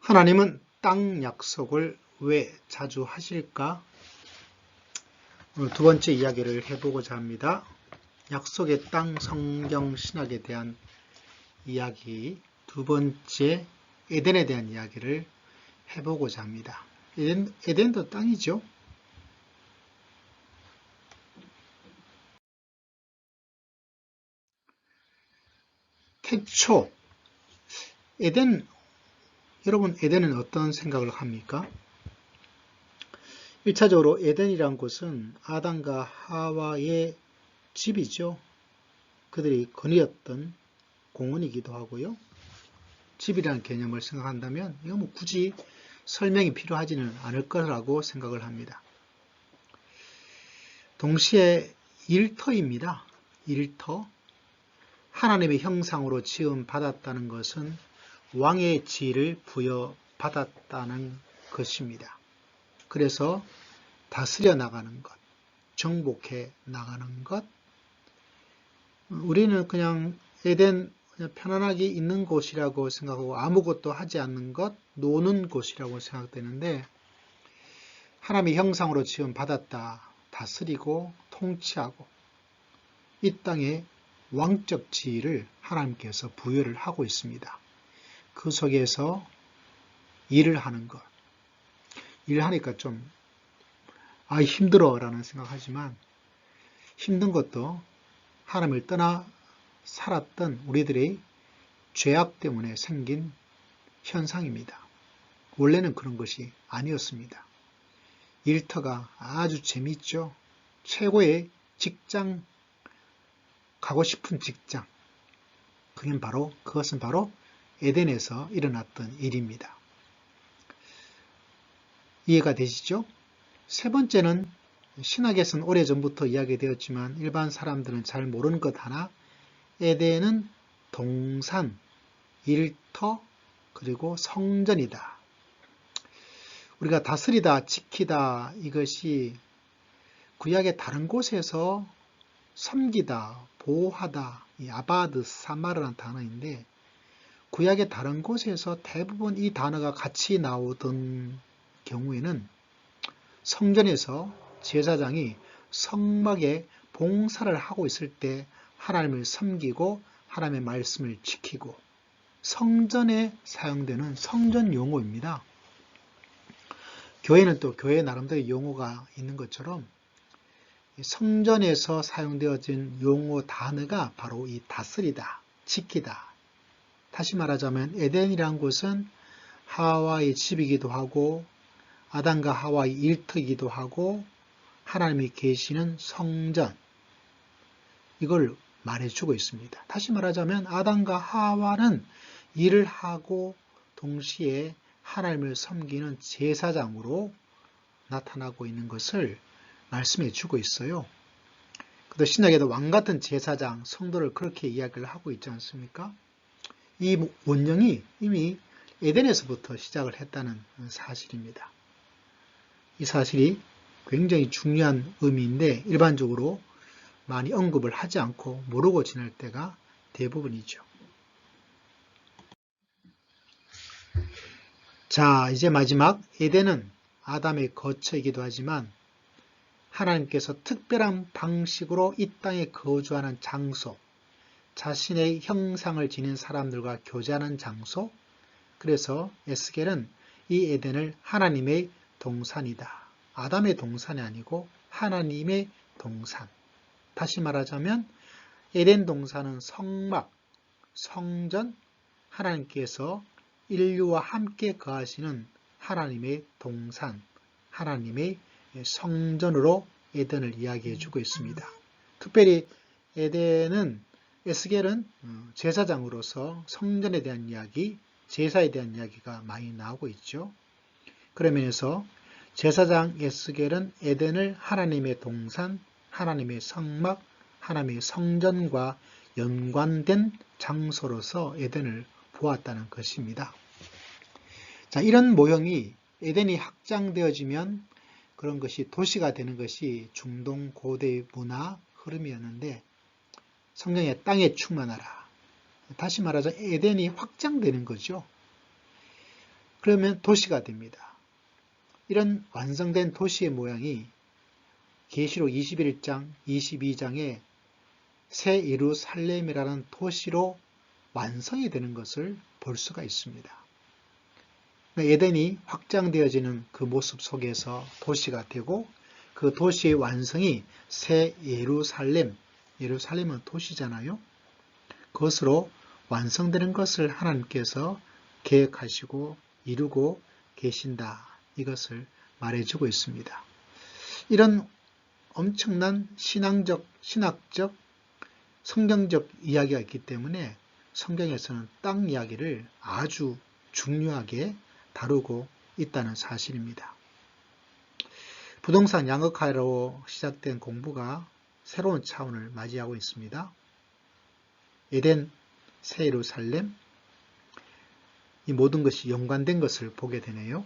하나님은 땅 약속을 왜 자주 하실까? 오늘 두 번째 이야기를 해보고자 합니다. 약속의 땅 성경 신학에 대한 이야기, 두 번째 에덴에 대한 이야기를 해보고자 합니다. 에덴도 땅이죠. 태초 에덴, 여러분 에덴은 어떤 생각을 합니까? 1차적으로 에덴이란 곳은 아담과 하와의 집이죠. 그들이 거니었던 공원이기도 하고요. 집이라는 개념을 생각한다면 이거 뭐 굳이 설명이 필요하지는 않을 거라고 생각을 합니다. 동시에 일터입니다. 일터. 하나님의 형상으로 지음 받았다는 것은 왕의 지위를 부여받았다는 것입니다. 그래서 다스려 나가는 것, 정복해 나가는 것. 우리는 그냥 에덴 그냥 편안하게 있는 곳이라고 생각하고 아무것도 하지 않는 것, 노는 곳이라고 생각되는데 하나님의 형상으로 지음 받았다, 다스리고 통치하고 이 땅에 왕적 지위를 하나님께서 부여를 하고 있습니다. 그 속에서 일을 하는 것. 일을 하니까 좀 힘들어 라는 생각하지만 힘든 것도 하나님을 떠나 살았던 우리들의 죄악 때문에 생긴 현상입니다. 원래는 그런 것이 아니었습니다. 일터가 아주 재미있죠. 최고의 직장, 가고 싶은 직장. 그것은 바로 에덴에서 일어났던 일입니다. 이해가 되시죠? 세 번째는 신학에서는 오래전부터 이야기되었지만 일반 사람들은 잘 모르는 것 하나, 에덴은 동산, 일터, 그리고 성전이다. 우리가 다스리다, 지키다 이것이 구약의 다른 곳에서 섬기다, 보호하다, 이 아바드, 사마르라는 단어인데 구약의 다른 곳에서 대부분 이 단어가 같이 나오던 경우에는 성전에서 제사장이 성막에 봉사를 하고 있을 때 하나님을 섬기고 하나님의 말씀을 지키고 성전에 사용되는 성전 용어입니다. 교회는 또 교회 나름대로 용어가 있는 것처럼 성전에서 사용되어진 용어 단어가 바로 이 다스리다, 지키다. 다시 말하자면 에덴이란 곳은 하와의 집이기도 하고 아담과 하와의 일터이기도 하고 하나님이 계시는 성전, 이걸 말해주고 있습니다. 다시 말하자면 아담과 하와는 일을 하고 동시에 하나님을 섬기는 제사장으로 나타나고 있는 것을 말씀해 주고 있어요. 그래도 신약에도 왕같은 제사장, 성도를 그렇게 이야기를 하고 있지 않습니까? 이 원령이 이미 에덴에서부터 시작을 했다는 사실입니다. 이 사실이 굉장히 중요한 의미인데 일반적으로 많이 언급을 하지 않고 모르고 지낼 때가 대부분이죠. 자, 이제 마지막 에덴은 아담의 거처이기도 하지만 하나님께서 특별한 방식으로 이 땅에 거주하는 장소, 자신의 형상을 지닌 사람들과 교제하는 장소, 그래서 에스겔은 이 에덴을 하나님의 동산이다. 아담의 동산이 아니고 하나님의 동산. 다시 말하자면 에덴 동산은 성막, 성전, 하나님께서 인류와 함께 거하시는 하나님의 동산, 하나님의 성전으로 에덴을 이야기해 주고 있습니다. 특별히 에스겔은 제사장으로서 성전에 대한 이야기, 제사에 대한 이야기가 많이 나오고 있죠. 그런 면에서 제사장 에스겔은 에덴을 하나님의 동산, 하나님의 성막, 하나님의 성전과 연관된 장소로서 에덴을 보았다는 것입니다. 자, 이런 모형이 에덴이 확장되어지면 그런 것이 도시가 되는 것이 중동 고대의 문화 흐름이었는데 성경에 땅에 충만하라. 다시 말하자 에덴이 확장되는 거죠. 그러면 도시가 됩니다. 이런 완성된 도시의 모양이 계시록 21장, 22장에 새 예루살렘이라는 도시로 완성이 되는 것을 볼 수가 있습니다. 에덴이 확장되어지는 그 모습 속에서 도시가 되고 그 도시의 완성이 새 예루살렘, 예루살렘은 도시잖아요. 그것으로 완성되는 것을 하나님께서 계획하시고 이루고 계신다. 이것을 말해주고 있습니다. 이런 엄청난 신학적, 성경적 이야기가 있기 때문에 성경에서는 땅 이야기를 아주 중요하게 다루고 있다는 사실입니다. 부동산 양극화로 시작된 공부가 새로운 차원을 맞이하고 있습니다. 에덴, 새 예루살렘, 이 모든 것이 연관된 것을 보게 되네요.